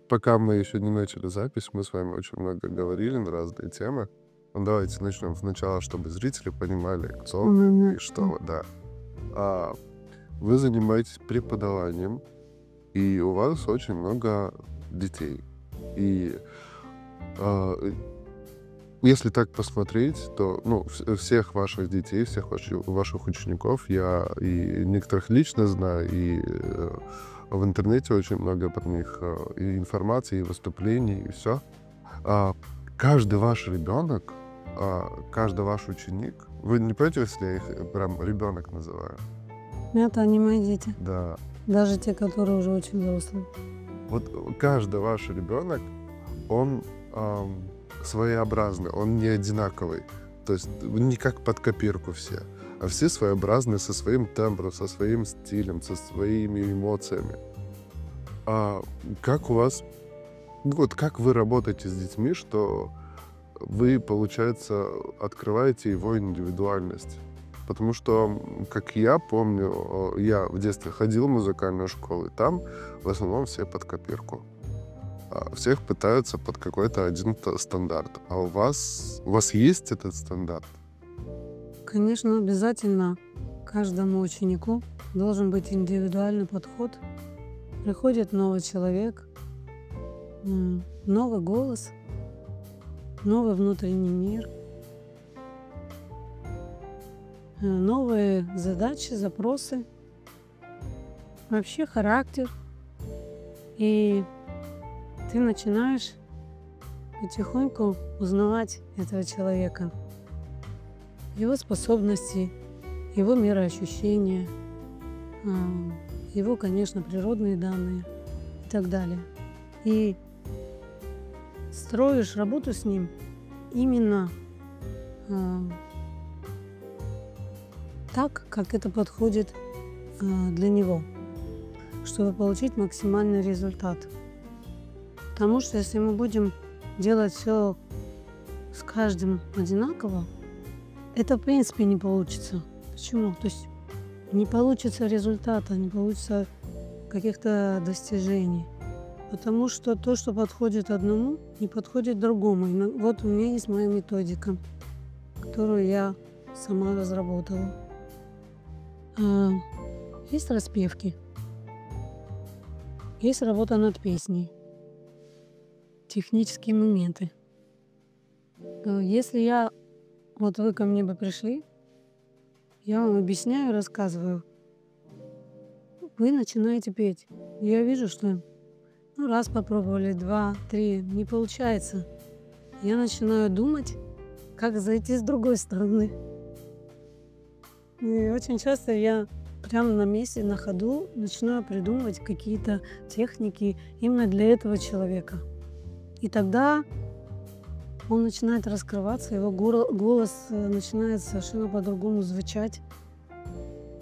Вот пока мы еще не начали запись, мы с вами очень много говорили на разные темы. Ну, давайте начнем сначала, чтобы зрители понимали, кто и что вы, да. А, Вы занимаетесь преподаванием, и у вас очень много детей. И а, если так посмотреть, то ну, всех ваших детей, всех ваших учеников я и некоторых лично знаю, и в интернете очень много про них и информации, и выступлений, и все. Каждый ваш ребенок, каждый ваш ученик, вы не против, если я их прям ребенок называю? Это они мои дети. Да. Даже те, которые уже очень взрослые. Вот каждый ваш ребенок, он своеобразный, он не одинаковый. То есть не как под копирку все, а все своеобразные со своим тембром, со своим стилем, со своими эмоциями. Как у вас, ну вот как вы работаете с детьми, что вы, получается, открываете его индивидуальность? Потому что, как я помню, я в детстве ходил в музыкальную школу, и там в основном все под копирку. Всех пытаются под какой-то один стандарт. А у вас есть этот стандарт? Конечно, обязательно каждому ученику должен быть индивидуальный подход. Приходит новый человек, новый голос, новый внутренний мир, новые задачи, запросы, вообще характер. И ты начинаешь потихоньку узнавать этого человека, его способности, его мироощущения, его, конечно, природные данные и так далее. И строишь работу с ним именно так, как это подходит для него, чтобы получить максимальный результат. Потому что если мы будем делать все с каждым одинаково, это в принципе не получится. Почему? То есть не получится результата, не получится каких-то достижений. Потому что то, что подходит одному, не подходит другому. И вот у меня есть моя методика, которую я сама разработала. Есть распевки, есть работа над песней, технические моменты. Если вот вы ко мне бы пришли, я вам объясняю, рассказываю, вы начинаете петь. Я вижу, что раз попробовали, 2, 3, не получается. Я начинаю думать, как зайти с другой стороны. И очень часто я прямо на месте, на ходу начинаю придумывать какие-то техники именно для этого человека. И тогда он начинает раскрываться, его голос начинает совершенно по-другому звучать.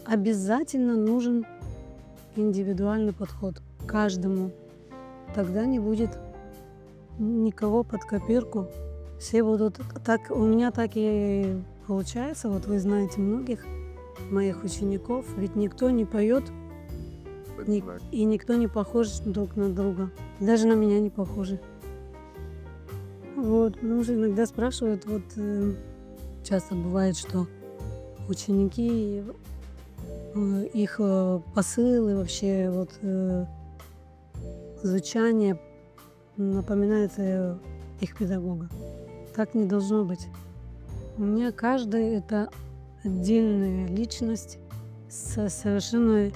Обязательно нужен индивидуальный подход к каждому. Тогда не будет никого под копирку. Все будут так. У меня так и получается. Вот вы знаете многих моих учеников, ведь никто не поет и никто не похож друг на друга. Даже на меня не похожи. Вот, потому что иногда спрашивают, часто бывает, что ученики, их посылы, вообще звучание напоминает их педагога. Так не должно быть. У меня каждый — это отдельная личность со совершенно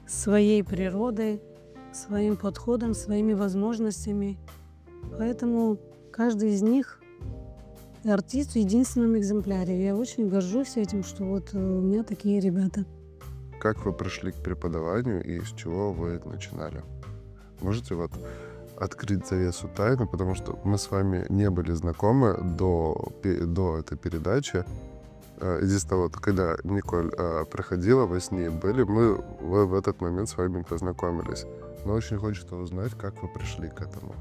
своей природой, своим подходом, своими возможностями. Поэтому каждый из них артист в единственном экземпляре. Я очень горжусь этим, что вот у меня такие ребята. Как вы пришли к преподаванию и с чего вы начинали? Можете открыть завесу тайны, потому что мы с вами не были знакомы до этой передачи. Единственное, когда Николь приходила, во сне мы в этот момент с вами познакомились. Но очень хочется узнать, как вы пришли к этому.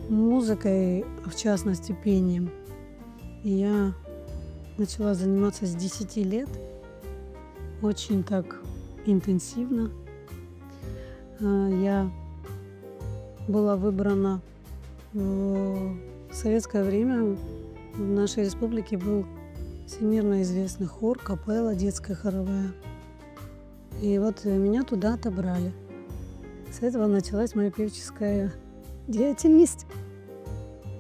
Музыкой, в частности, пением, я начала заниматься с 10 лет, очень так интенсивно. я была выбрана в советское время. В нашей республике был всемирно известный хор, капелла детская хоровая. И вот меня туда отобрали. С этого началась моя певческая деятельность.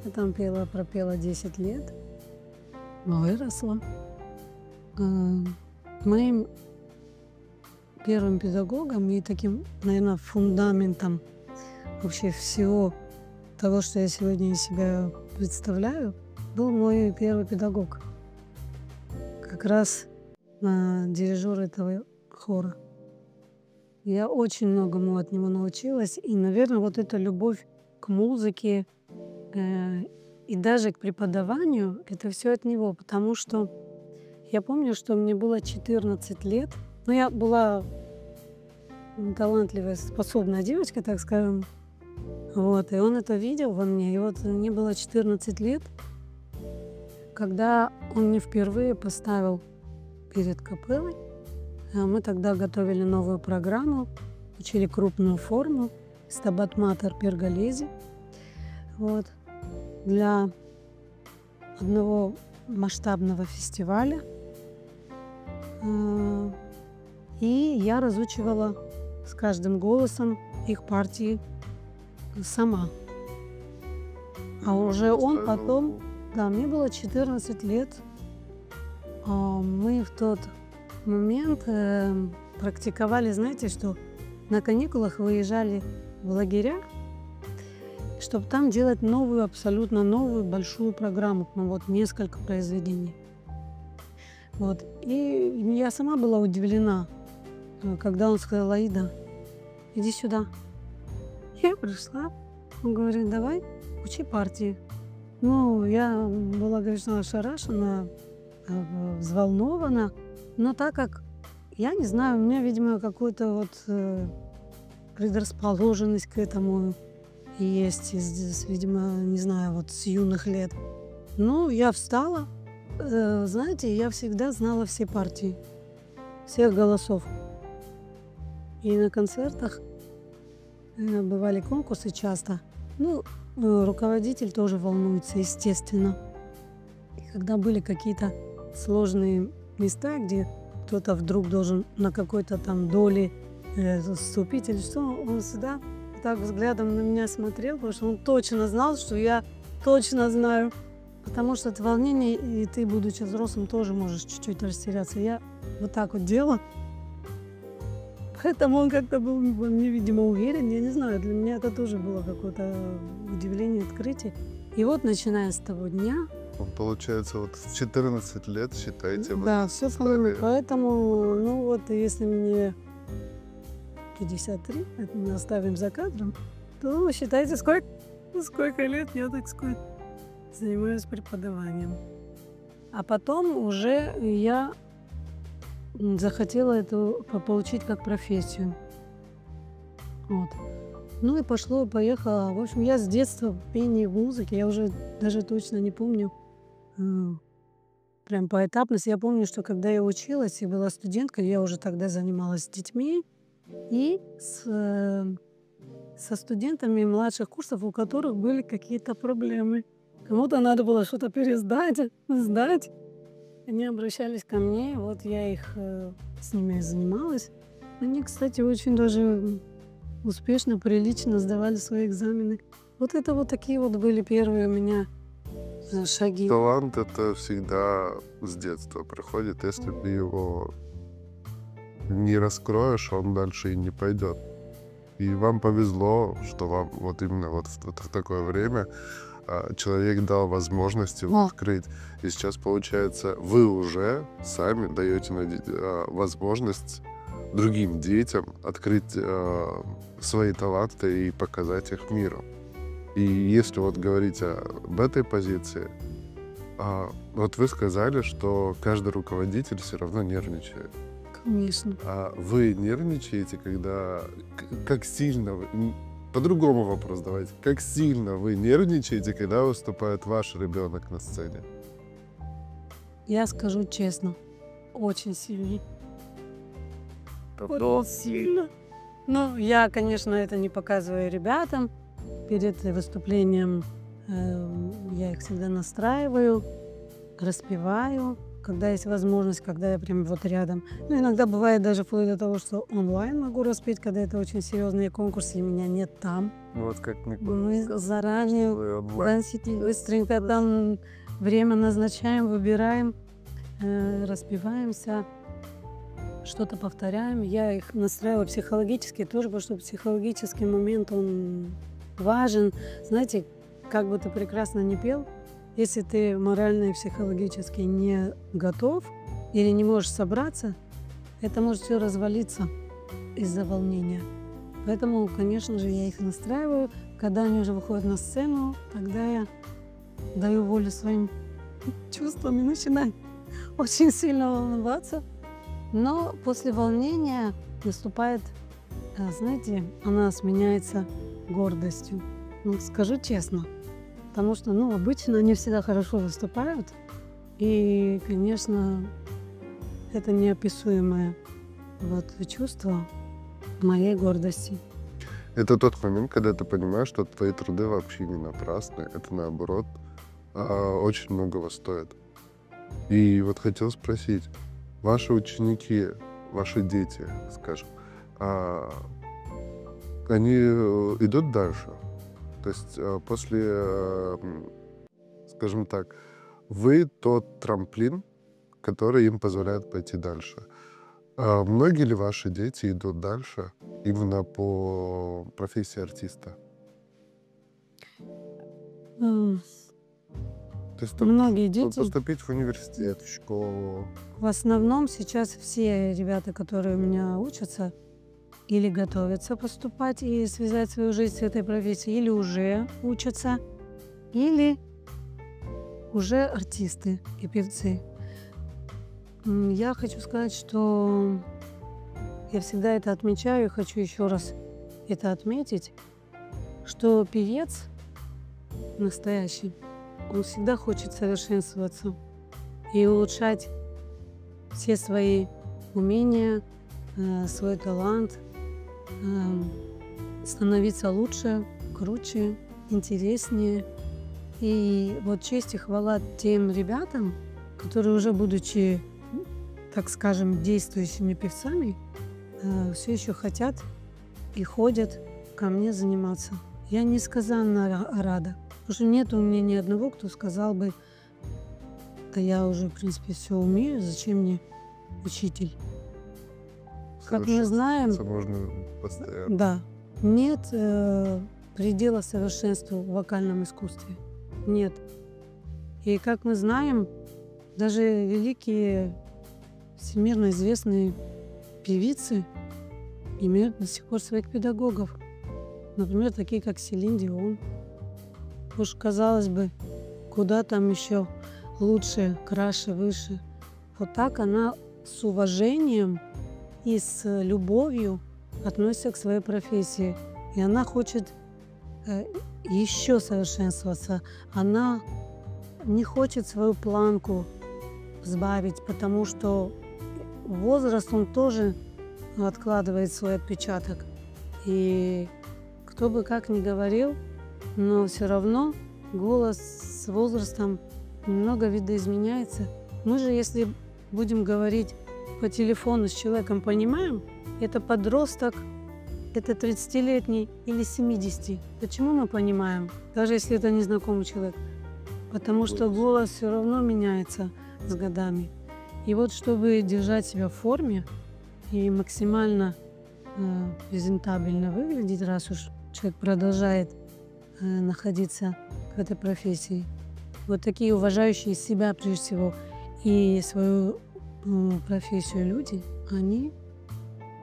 Я там пропела 10 лет, выросла. Моим первым педагогом и таким, наверное, фундаментом вообще всего того, что я сегодня из себя представляю, был мой первый педагог. Как раз дирижер этого хора. Я очень многому от него научилась. И, наверное, вот эта любовь к музыке и даже к преподаванию, это все от него. Потому что я помню, что мне было 14 лет. Но я была талантливая, способная девочка, так скажем. Вот, и он это видел во мне. И вот мне было 14 лет, когда он мне впервые поставил перед капеллой. Мы тогда готовили новую программу, учили крупную форму «Стабат Матер Перголези». Вот, для одного масштабного фестиваля. И я разучивала с каждым голосом их партии сама. А уже он потом... Да, мне было 14 лет. Мы в тот момент практиковали, знаете, что на каникулах выезжали в лагеря, чтобы там делать новую, абсолютно новую большую программу, вот несколько произведений. Вот. И я сама была удивлена, когда он сказал: Аида, иди сюда. Я пришла, он говорит: давай, учи партии. Ну, я была, конечно, ошарашена, взволнована, но так как, я не знаю, у меня, видимо, какая-то вот предрасположенность к этому есть, видимо, не знаю, вот с юных лет. Ну, я встала, знаете, я всегда знала все партии, всех голосов. И на концертах бывали конкурсы часто. Ну, руководитель тоже волнуется, естественно. И когда были какие-то сложные места, где кто-то вдруг должен на какой-то там доле вступить или что, он всегда так взглядом на меня смотрел, потому что он точно знал, что я точно знаю. Потому что это волнение, и ты, будучи взрослым, тоже можешь чуть-чуть растеряться. Я вот так вот делала. Поэтому он как-то был во мне, видимо, уверен. Я не знаю, для меня это тоже было какое-то удивление, открытие. И вот, начиная с того дня... Получается, вот в 14 лет, считаете... Да, все вспомню. Поэтому, ну вот, если мне 53, это мы оставим за кадром, то считайте, сколько лет я, так сказать, занимаюсь преподаванием. А потом уже я захотела это получить как профессию. Вот. Ну и пошло-поехало. В общем, я с детства в пении, в музыке, я уже даже точно не помню прям поэтапность. Я помню, что когда я училась и была студенткой, я уже тогда занималась с детьми и со студентами младших курсов, у которых были какие-то проблемы. Кому-то надо было что-то пересдать, сдать. Они обращались ко мне, вот я их с ними занималась. Они, кстати, очень даже успешно, прилично сдавали свои экзамены. Вот это вот такие вот были первые у меня шаги. Талант — это всегда с детства приходит. Если ты его не раскроешь, он дальше и не пойдет. И вам повезло, что вам вот именно вот в такое время человек дал возможность его открыть. И сейчас, получается, вы уже сами даете возможность другим детям открыть свои таланты и показать их миру. И если вот говорить об этой позиции, вот вы сказали, что каждый руководитель все равно нервничает. Конечно. А вы нервничаете, когда... Как сильно вы... По-другому вопрос давайте. Как сильно вы нервничаете, когда выступает ваш ребенок на сцене? Я скажу честно, очень сильно. Очень сильно. Ну, я, конечно, это не показываю ребятам. Перед выступлением я их всегда настраиваю, распеваю, когда есть возможность, когда я прям вот рядом. Ну, иногда бывает даже вплоть до того, что онлайн могу распеть, когда это очень серьезные конкурсы, и меня нет там. Ну, вот как Мы заранее онлайн. быстренько там время назначаем, выбираем, распеваемся, что-то повторяем. Я их настраиваю психологически тоже, потому что психологический момент, он важен. Знаете, как бы ты прекрасно не пел, если ты морально и психологически не готов или не можешь собраться, это может все развалиться из-за волнения. Поэтому, конечно же, я их настраиваю. Когда они уже выходят на сцену, тогда я даю волю своим чувствам и начинаю очень сильно волноваться. Но после волнения наступает, знаете, она сменяется гордостью. Ну, скажу честно. Потому что, ну, обычно они всегда хорошо выступают. И, конечно, это неописуемое вот чувство моей гордости. Это тот момент, когда ты понимаешь, что твои труды вообще не напрасны. Это наоборот очень многого стоит. И вот хотел спросить, ваши ученики, ваши дети, скажем, они идут дальше? То есть после, скажем так, вы тот трамплин, который им позволяет пойти дальше. Многие ли ваши дети идут дальше именно по профессии артиста? М, То есть Многие дети, поступить в университет, в школу. в основном сейчас все ребята, которые у меня учатся, или готовятся поступать и связать свою жизнь с этой профессией, или уже учатся, или уже артисты и певцы. Я хочу сказать, что я всегда это отмечаю и хочу еще раз это отметить, что певец настоящий, он всегда хочет совершенствоваться и улучшать все свои умения, свой талант, становиться лучше, круче, интереснее. И вот честь и хвала тем ребятам, которые уже будучи, так скажем, действующими певцами, все еще хотят и ходят ко мне заниматься. Я несказанно рада, потому что нет у меня ни одного, кто сказал бы, да я уже, в принципе, все умею, зачем мне учитель. Как мы знаем, Можно постоянно. да, нет предела совершенству в вокальном искусстве. Нет. И как мы знаем, даже великие, всемирно известные певицы имеют до сих пор своих педагогов. Например, такие как Селин Дион. Уж казалось бы, куда там еще лучше, краше, выше. Вот так она с уважением и с любовью относится к своей профессии. И она хочет еще совершенствоваться. Она не хочет свою планку сбавить, потому что возраст, он тоже откладывает свой отпечаток. И кто бы как ни говорил, но все равно голос с возрастом немного видоизменяется. Мы же, если будем говорить по телефону с человеком, понимаем, это подросток, это 30-летний или 70. Почему мы понимаем, даже если это незнакомый человек? Потому что голос все равно меняется с годами. И вот чтобы держать себя в форме и максимально презентабельно выглядеть, раз уж человек продолжает находиться в этой профессии, вот такие уважающие себя прежде всего и свою профессию люди, они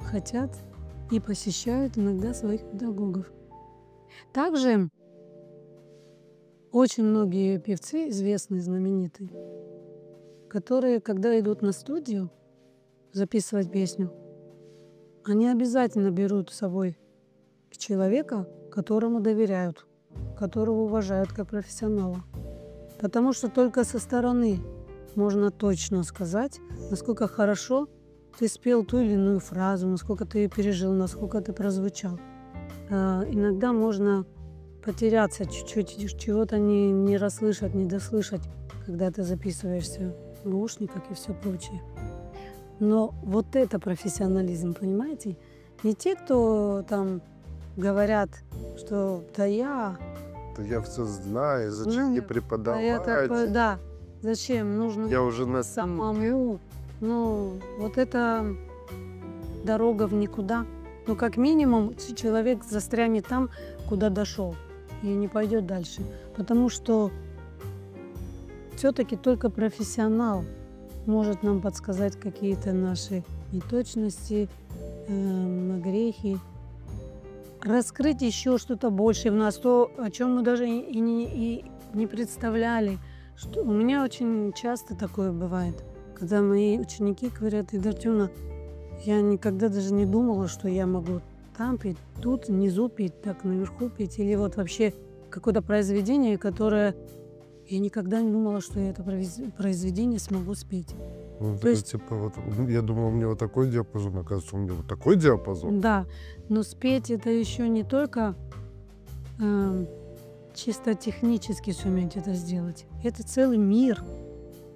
хотят и посещают иногда своих педагогов. Также очень многие певцы, известные, знаменитые, которые, когда идут на студию записывать песню, они обязательно берут с собой человека, которому доверяют, которого уважают как профессионала. Потому что только со стороны можно точно сказать, насколько хорошо ты спел ту или иную фразу, насколько ты ее пережил, насколько ты прозвучал. Иногда можно потеряться чуть-чуть, чего-то не расслышать, не дослышать, когда ты записываешься в наушниках и все прочее. Но вот это профессионализм, понимаете? Не те, кто там говорят, что да я все знаю, зачем мне да я преподавать? да, зачем нужно Я уже на самому. Ну, вот это дорога в никуда. Ну, как минимум, человек застрянет там, куда дошел, и не пойдет дальше. Потому что все-таки только профессионал может нам подсказать какие-то наши неточности, грехи, раскрыть еще что-то большее в нас, то, о чем мы даже и не представляли. Что у меня очень часто такое бывает, когда мои ученики говорят: Артёмовна, я никогда даже не думала, что я могу там петь, тут внизу петь, так наверху петь, или вот вообще какое-то произведение, которое я никогда не думала, что я это произведение смогу спеть. Ну, То есть, типа, вот, я думал, у меня вот такой диапазон, оказывается, у меня вот такой диапазон. да, но спеть это еще не только чисто технически суметь это сделать. Это целый мир.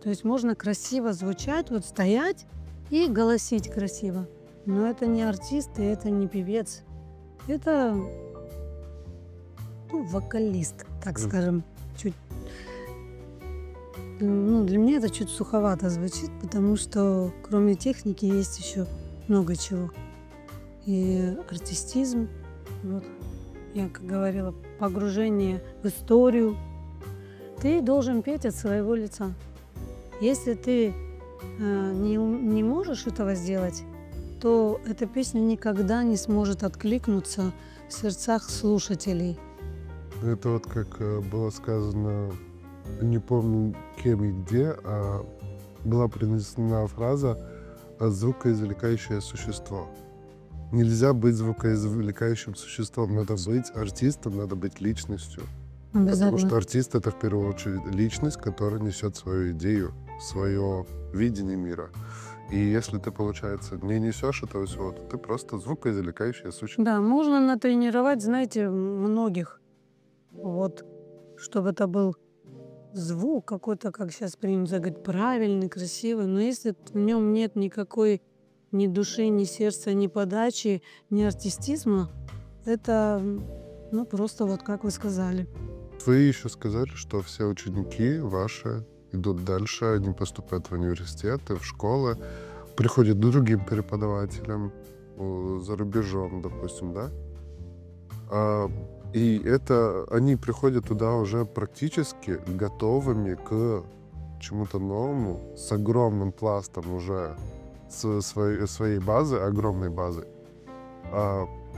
То есть можно красиво звучать, вот стоять и голосить красиво. Но это не артист, и это не певец. Это вокалист, так скажем. Чуть. Ну, для меня это чуть суховато звучит, потому что кроме техники есть еще много чего. И артистизм, вот, я, как говорила, погружение в историю. Ты должен петь от своего лица. Если ты не можешь этого сделать, то эта песня никогда не сможет откликнуться в сердцах слушателей. Это вот как было сказано, не помню кем и где, была произнесена фраза «звукоизвлекающее существо». Нельзя быть звукоизвлекающим существом, надо быть артистом, надо быть личностью. Потому что артист — это в первую очередь личность, которая несет свою идею, свое видение мира. И если ты, получается, не несешь этого всего, то ты просто звукоизвлекающее существо. Да, можно натренировать, знаете, многих. Вот, чтобы это был звук какой-то, как сейчас принято говорить, правильный, красивый. Но если в нем нет никакой ни души, ни сердца, ни подачи, ни артистизма, это, ну, просто вот как вы сказали. Вы еще сказали, что все ученики ваши идут дальше, они поступают в университеты, в школы, приходят к другим преподавателям за рубежом, допустим, да? И это они приходят туда уже практически готовыми к чему-то новому, с огромным пластом уже своей базы, огромной базы.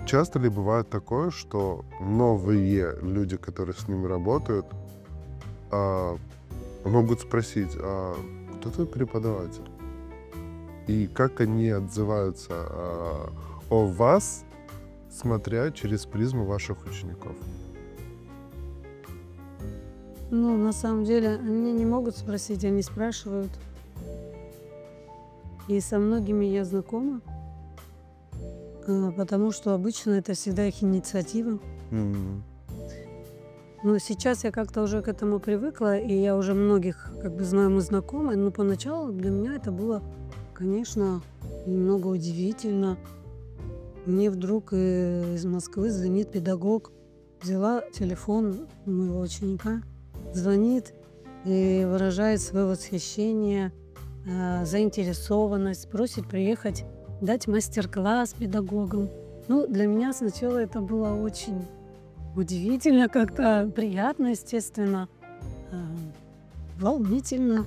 Часто ли бывает такое, что новые люди, которые с ними работают, могут спросить: кто твой преподаватель? И как они отзываются о вас, смотря через призму ваших учеников? Ну, на самом деле, они не могут спросить, они спрашивают. И со многими я знакома, потому что обычно это всегда их инициатива. Но сейчас я как-то уже к этому привыкла, и я уже многих как бы знаю, мы знакомы. Но поначалу для меня это было, конечно, немного удивительно. Мне вдруг из Москвы звонит педагог, взяла телефон моего ученика, звонит и выражает свое восхищение, заинтересованность, просит приехать дать мастер-класс педагогам. Ну, для меня сначала это было очень удивительно, как-то приятно, естественно, волнительно.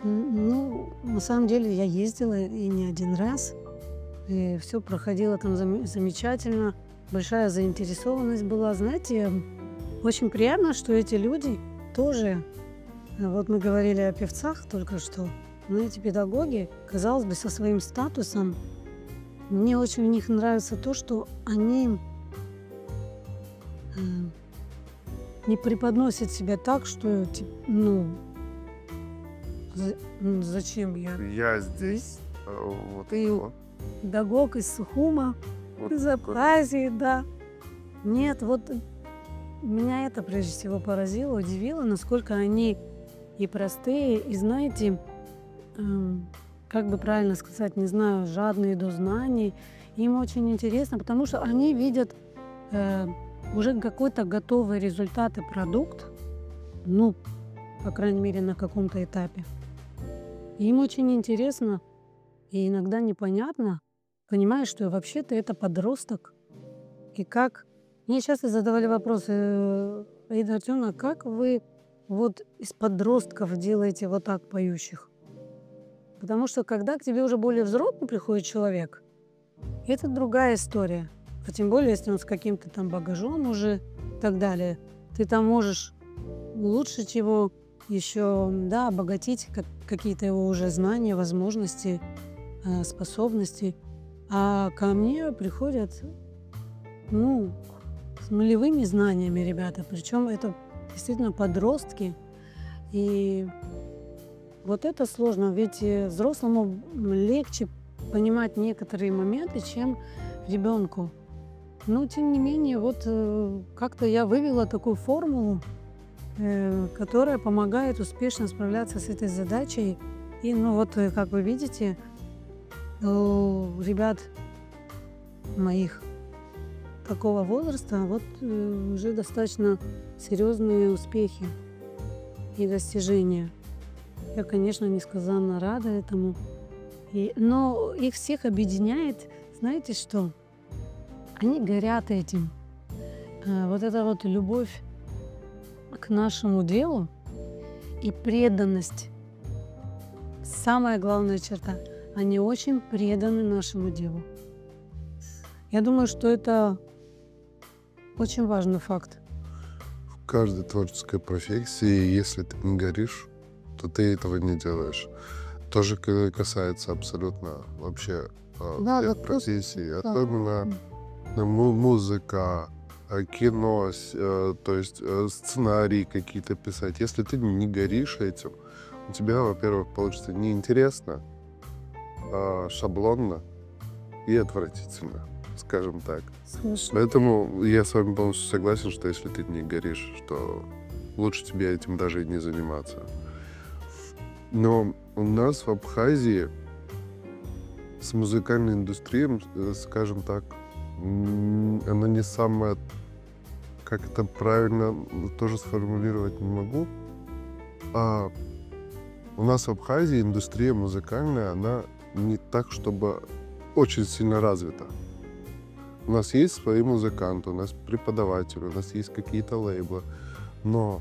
Ну, на самом деле я ездила и не один раз, и все проходило там замечательно, большая заинтересованность была. Знаете, очень приятно, что эти люди тоже, вот мы говорили о певцах только что, но эти педагоги, казалось бы, со своим статусом, мне очень в них нравится то, что они не преподносят себя так, что, ну, зачем я? Я здесь. Вот, Ты вот, педагог из Сухума, вот из такой. Абхазии, да. Нет, вот меня это прежде всего поразило, удивило, насколько они и простые, и, знаете, как бы правильно сказать, не знаю, жадные до знаний. Им очень интересно, потому что они видят э, уже какой-то готовый результат и продукт, ну, по крайней мере, на каком-то этапе. И им очень интересно и иногда непонятно, понимаешь, что вообще-то это подросток. И как... Мне часто задавали вопрос, Аида Артемовна, как вы вот из подростков делаете вот так поющих? Потому что когда к тебе уже более взрослый приходит человек, это другая история. А тем более, если он с каким-то там багажом уже и так далее, ты там можешь улучшить его еще, да, обогатить какие-то его уже знания, возможности, способности. А ко мне приходят, ну, с нулевыми знаниями ребята. Причем это действительно подростки. И вот это сложно, ведь взрослому легче понимать некоторые моменты, чем ребенку. Но тем не менее, вот как-то я вывела такую формулу, которая помогает успешно справляться с этой задачей. И, ну вот, как вы видите, у ребят моих такого возраста вот уже достаточно серьезные успехи и достижения. Я, конечно, несказанно рада этому. Но их всех объединяет, знаете что? Они горят этим. Вот эта вот любовь к нашему делу и преданность. Самая главная черта. Они очень преданы нашему делу. Я думаю, что это очень важный факт. В каждой творческой профессии, если ты не горишь, то ты этого не делаешь. Тоже касается абсолютно вообще Да, всех да, профессий, да. особенно музыка, кино, то есть сценарии какие-то писать. Если ты не горишь этим, у тебя, во-первых, получится неинтересно, шаблонно и отвратительно, скажем так. Слушай, Поэтому я с вами полностью согласен, что если ты не горишь, что лучше тебе этим даже и не заниматься. Но у нас в Абхазии с музыкальной индустрией, скажем так, она не самая, как это правильно тоже сформулировать не могу. У нас в Абхазии индустрия музыкальная, она не так, чтобы очень сильно развита. У нас есть свои музыканты, у нас преподаватели, у нас есть какие-то лейблы, но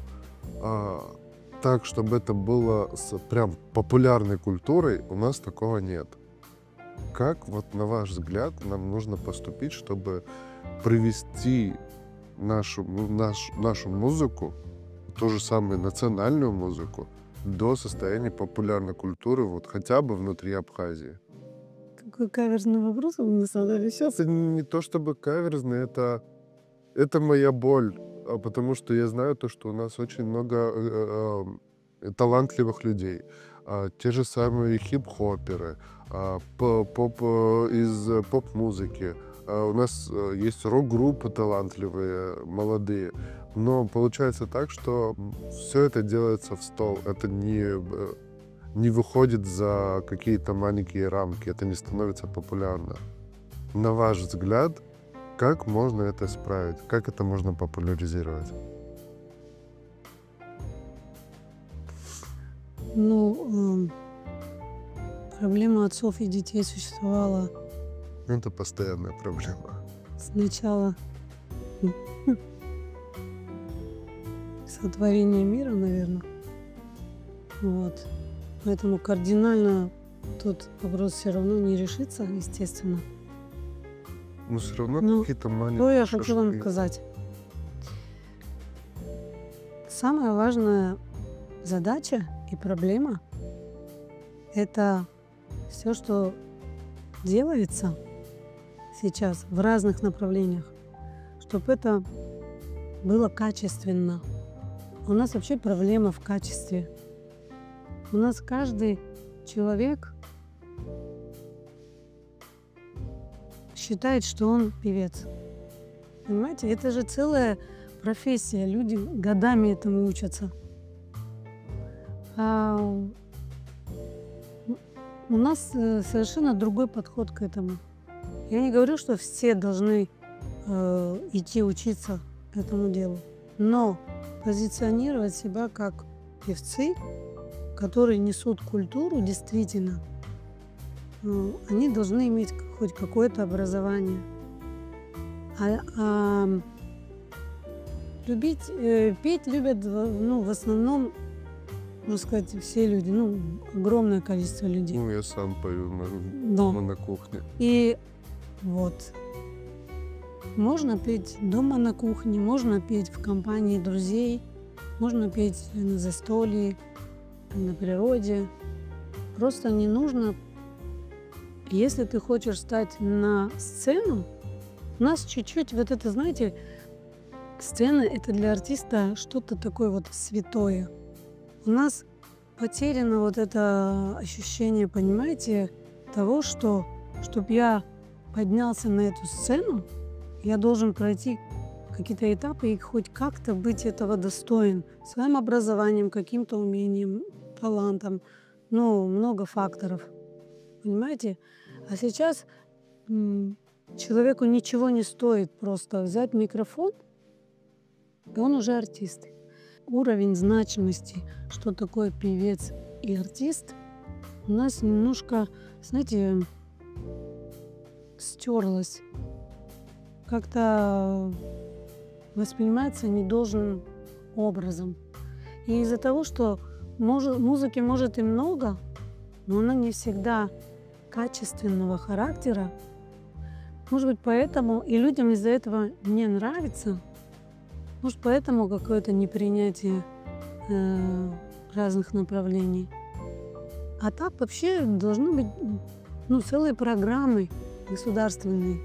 так, чтобы это было с прям популярной культурой, у нас такого нет. Как, вот на ваш взгляд, нам нужно поступить, чтобы привести нашу музыку, ту же самую национальную музыку, до состояния популярной культуры, вот хотя бы внутри Абхазии? какой каверзный вопрос вы мне задали сейчас. Это не то чтобы каверзно, это моя боль, потому что я знаю то, что у нас очень много талантливых людей. Те же самые хип-хоперы, из поп-музыки. У нас есть рок-группы талантливые, молодые. Но получается так, что все это делается в стол. Это не выходит за какие-то маленькие рамки. Это не становится популярно. На ваш взгляд, как можно это исправить? Как это можно популяризировать? Ну, проблема отцов и детей существовала Это постоянная проблема. с начала сотворения мира, наверное. Вот. Поэтому кардинально тут вопрос все равно не решится, естественно. Но все равно Ну, какие-то Что маленькие я хочу вам шажки. сказать? Самая важная задача и проблема – это все, что делается сейчас в разных направлениях, чтобы это было качественно. У нас вообще проблема в качестве. У нас каждый человек считает, что он певец. Понимаете, это же целая профессия, люди годами этому учатся. А у нас совершенно другой подход к этому. Я не говорю, что все должны идти учиться этому делу, но позиционировать себя как певцы, которые несут культуру, действительно, они должны иметь хоть какое-то образование. Петь любят, в основном, можно сказать, все люди, огромное количество людей. Ну, я сам пою дома на кухне. И вот. Можно петь дома на кухне, можно петь в компании друзей, можно петь на застолье, на природе. Просто не нужно, если ты хочешь стать на сцену, у нас чуть-чуть вот это, знаете, сцена — это для артиста что-то такое вот святое. У нас потеряно вот это ощущение, понимаете, того, что, чтобы я поднялся на эту сцену, я должен пройти какие-то этапы и хоть как-то быть этого достоин. Своим образованием, каким-то умением, талантом. Много факторов. Понимаете? А сейчас человеку ничего не стоит просто взять микрофон, и он уже артист. Уровень значимости, что такое певец и артист, у нас немножко, знаете, стерлось. Как-то воспринимается недолжным образом. И из-за того, что музыки может и много, но она не всегда качественного характера, может быть, поэтому и людям из-за этого не нравится, может, поэтому какое-то непринятие разных направлений. А так вообще должны быть целые программы государственные.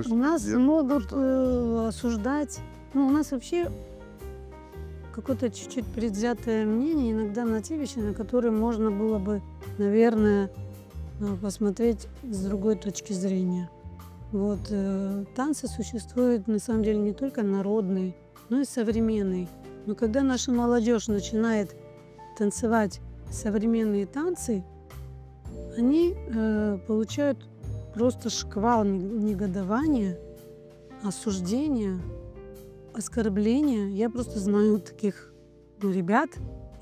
У нас могут осуждать. У нас вообще какое-то чуть-чуть предвзятое мнение иногда на те вещи, на которые можно было бы, наверное, посмотреть с другой точки зрения. Танцы существуют на самом деле не только народные, но и современные. Но когда наша молодежь начинает танцевать современные танцы, они получают просто шквал негодования, осуждения, оскорбления. Я просто знаю таких ребят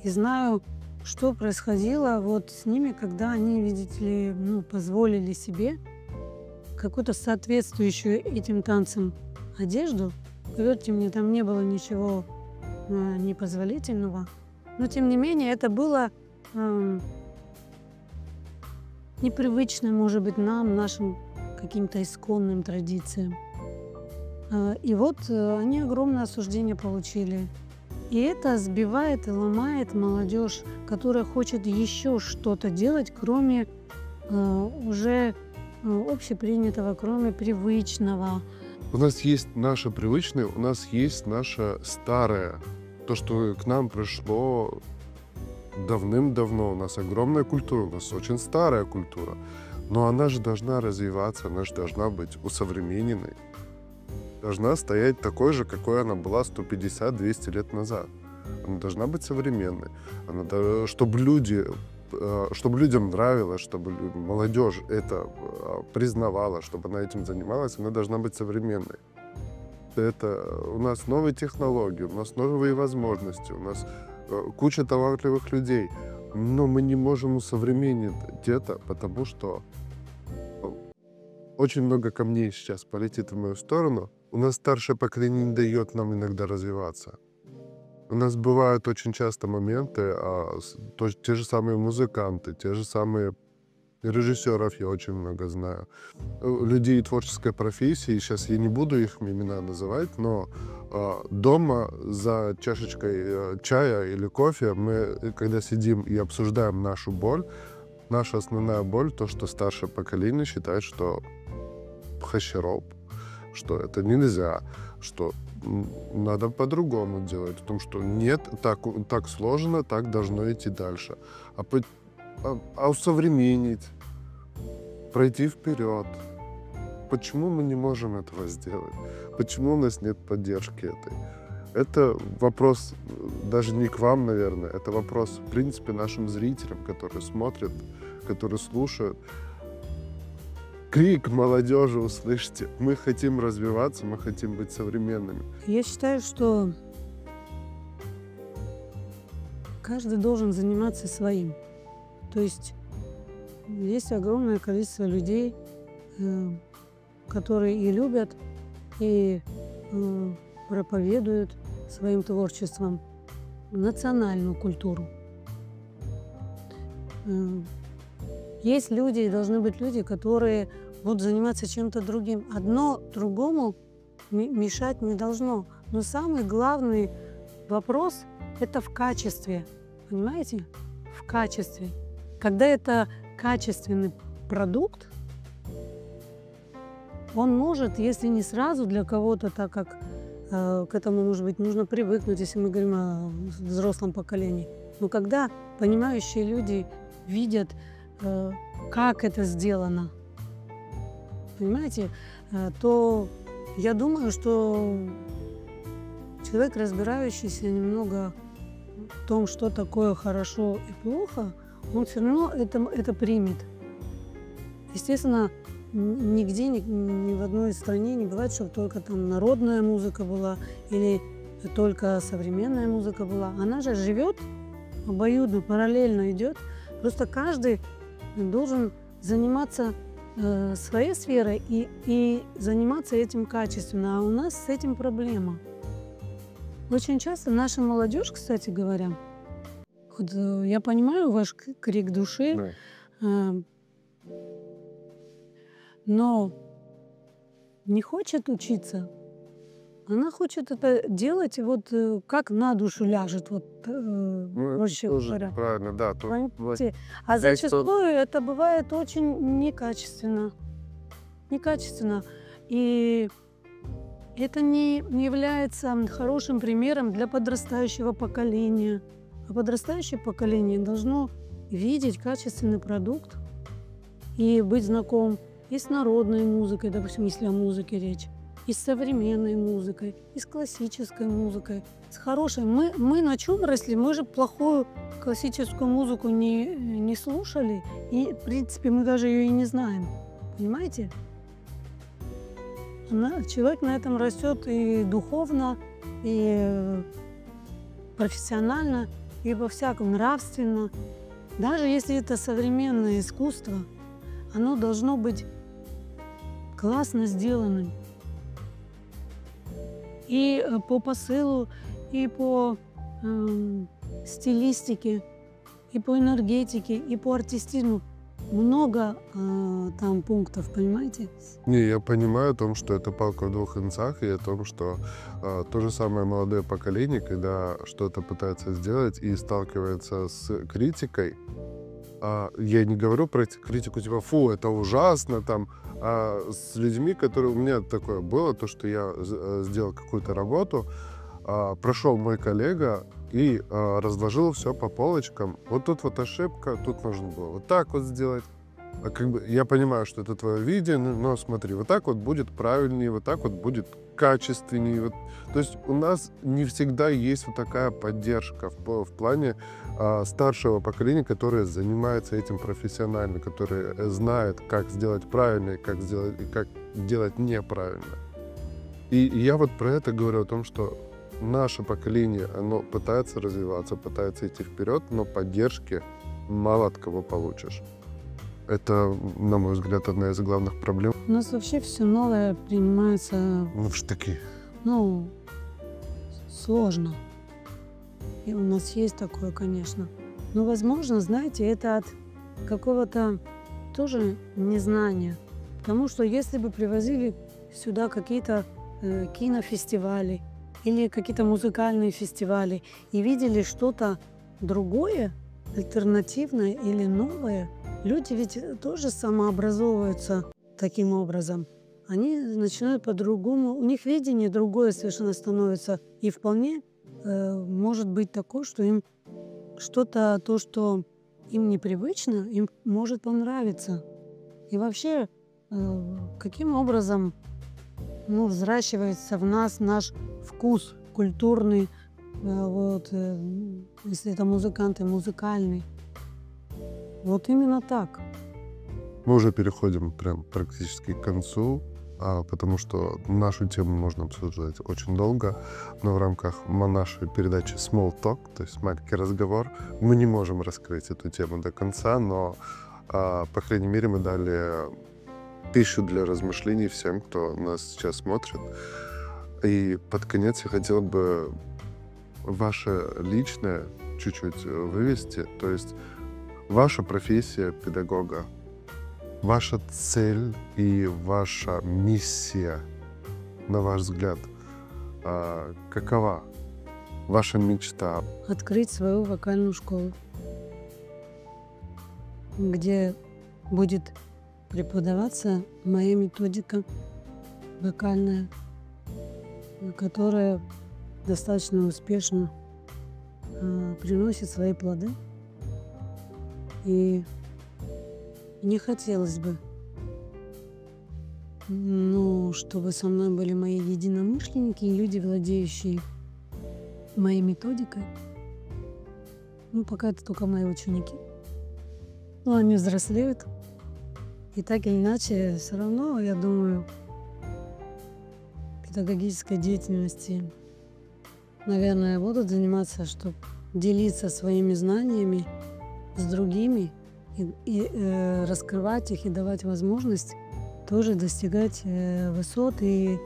и знаю, что происходило с ними, когда они, видите ли, позволили себе какую-то соответствующую этим танцам одежду. Поверьте мне, там не было ничего непозволительного. Но, тем не менее, это было непривычно, может быть, нашим каким-то исконным традициям. И они огромное осуждение получили. И это сбивает и ломает молодежь, которая хочет еще что-то делать, кроме уже общепринятого, кроме привычного. У нас есть наше привычное, у нас есть наше старое. То, что к нам пришло давным-давно. У нас огромная культура, у нас очень старая культура. Но она же должна развиваться, она же должна быть усовремененной. Должна стоять такой же, какой она была 150-200 лет назад. Она должна быть современной. Чтобы людям нравилось, чтобы молодежь это признавала, чтобы она этим занималась, она должна быть современной. У нас новые технологии, у нас новые возможности, у нас куча талантливых людей. Но мы не можем усовременить это, потому что очень много камней сейчас полетит в мою сторону. У нас старшее поколение не дает нам иногда развиваться. У нас бывают очень часто моменты, те же самые музыканты, те же самые режиссеров я очень много знаю. Людей творческой профессии, сейчас я не буду их имена называть, но дома за чашечкой чая или кофе мы, когда сидим и обсуждаем нашу боль, наша основная боль, то, что старшее поколение считает, что хащероп, что это нельзя, что надо по-другому делать, в том, что нет, так сложно, так должно идти дальше. А усовременить, пройти вперед. Почему мы не можем этого сделать? Почему у нас нет поддержки этой? Это вопрос даже не к вам, наверное, это вопрос, в принципе, нашим зрителям, которые смотрят, которые слушают. Крик молодежи услышьте. Мы хотим развиваться, мы хотим быть современными. Я считаю, что каждый должен заниматься своим. То есть есть огромное количество людей, которые и любят, и проповедуют своим творчеством национальную культуру. Есть люди, и должны быть люди, которые будут заниматься чем-то другим. Одно другому мешать не должно. Но самый главный вопрос – это в качестве. Понимаете? В качестве. Когда это качественный продукт, он может, если не сразу для кого-то, так как к этому, может быть, нужно привыкнуть, если мы говорим о взрослом поколении. Но когда понимающие люди видят, как это сделано, понимаете, то я думаю, что человек, разбирающийся немного в том, что такое хорошо и плохо, он все равно это примет. Естественно, нигде, ни в одной стране не бывает, чтобы только там народная музыка была или только современная музыка была. Она же живет обоюдно, параллельно идет. Просто каждый должен заниматься своей сферой и заниматься этим качественно. А у нас с этим проблема. Очень часто наша молодежь, кстати говоря, вот, я понимаю ваш крик души, но не хочет учиться. Она хочет это делать вот как на душу ляжет, вот проще говоря. Правильно, да. Понимаете? А зачастую это бывает очень некачественно. Некачественно. И это не является хорошим примером для подрастающего поколения. А подрастающее поколение должно видеть качественный продукт и быть знаком и с народной музыкой, допустим, если о музыке речь, и с современной музыкой, и с классической музыкой, с хорошей. Мы на чем росли? Мы же плохую классическую музыку не слушали, и, в принципе, мы даже ее и не знаем. Понимаете? Человек на этом растет и духовно, и профессионально, и по-всякому нравственно. Даже если это современное искусство, оно должно быть классно сделанным. И по посылу, и по стилистике, и по энергетике, и по артистизму. Много там пунктов, понимаете? Не, я понимаю о том, что это палка в двух концах, и о том, что то же самое молодое поколение, когда что-то пытается сделать и сталкивается с критикой, я не говорю про критику типа «фу, это ужасно», там, а с людьми, которые... У меня такое было, то, что я сделал какую-то работу, прошел мой коллега и разложил все по полочкам. Вот тут вот ошибка, тут нужно было вот так вот сделать. Как бы я понимаю, что это твое видение, но смотри, вот так вот будет правильнее, вот так вот будет качественнее. Вот. То есть у нас не всегда есть вот такая поддержка в плане старшего поколения, которое занимается этим профессионально, которое знает, как сделать правильно и как делать неправильно. И я вот про это говорю, о том, что наше поколение, оно пытается развиваться, пытается идти вперед, но поддержки мало от кого получишь. Это, на мой взгляд, одна из главных проблем. У нас вообще все новое принимается... В штыки. Сложно. И у нас есть такое, конечно. Но, возможно, знаете, это от какого-то тоже незнания. Потому что если бы привозили сюда какие-то кинофестивали или какие-то музыкальные фестивали и видели что-то другое, альтернативное или новое, люди ведь тоже самообразовываются таким образом. Они начинают по-другому, у них видение другое совершенно становится. И вполне может быть такое, что им что-то, то, что им непривычно, им может понравиться. И вообще, каким образом взращивается в нас наш вкус культурный, если это музыканты, музыкальный. Вот именно так. Мы уже переходим прям практически к концу, потому что нашу тему можно обсуждать очень долго, но в рамках нашей передачи Small Talk, то есть маленький разговор, мы не можем раскрыть эту тему до конца, но, по крайней мере, мы дали пищу для размышлений всем, кто нас сейчас смотрит. И под конец я хотел бы ваше личное чуть-чуть вывести, то есть ваша профессия педагога, ваша цель и ваша миссия, на ваш взгляд, какова? Ваша мечта? Открыть свою вокальную школу, где будет преподаваться моя методика вокальная, которая достаточно успешно приносит свои плоды. И не хотелось бы, чтобы со мной были мои единомышленники и люди, владеющие моей методикой. Пока это только мои ученики. Но они взрослеют. И так или иначе, все равно, я думаю, педагогической деятельности, наверное, будут заниматься, чтобы делиться своими знаниями с другими и раскрывать их, и давать возможность тоже достигать высот и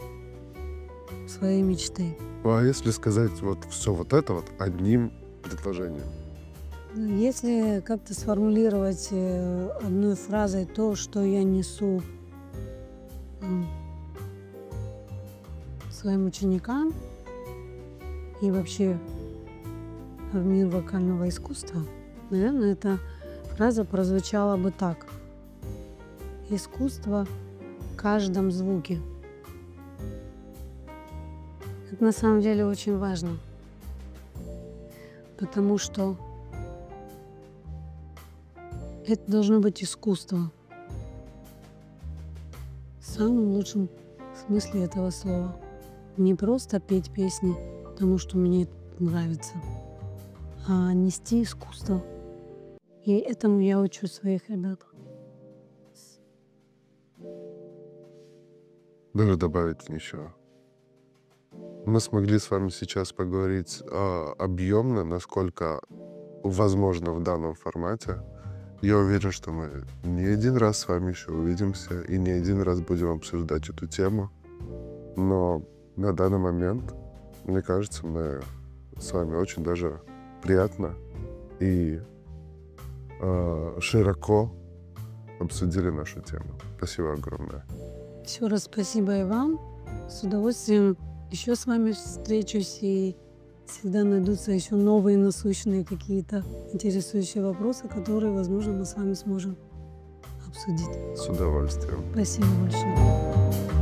своей мечты. А если сказать все это одним предложением? Если как-то сформулировать одной фразой то, что я несу своим ученикам и вообще в мир вокального искусства, наверное, эта фраза прозвучала бы так: искусство в каждом звуке. Это на самом деле очень важно, потому что это должно быть искусство в самом лучшем смысле этого слова. Не просто петь песни, потому что мне это нравится, а нести искусство. И этому я учу своих ребят. Даже добавить ничего. Мы смогли с вами сейчас поговорить объемно, насколько возможно в данном формате. Я уверен, что мы не один раз с вами еще увидимся и не один раз будем обсуждать эту тему. Но на данный момент, мне кажется, мы с вами очень даже приятно и широко обсудили нашу тему. Спасибо огромное. Еще раз спасибо и вам. С удовольствием еще с вами встречусь, и всегда найдутся еще новые насущные какие-то интересующие вопросы, которые, возможно, мы с вами сможем обсудить. С удовольствием. Спасибо большое.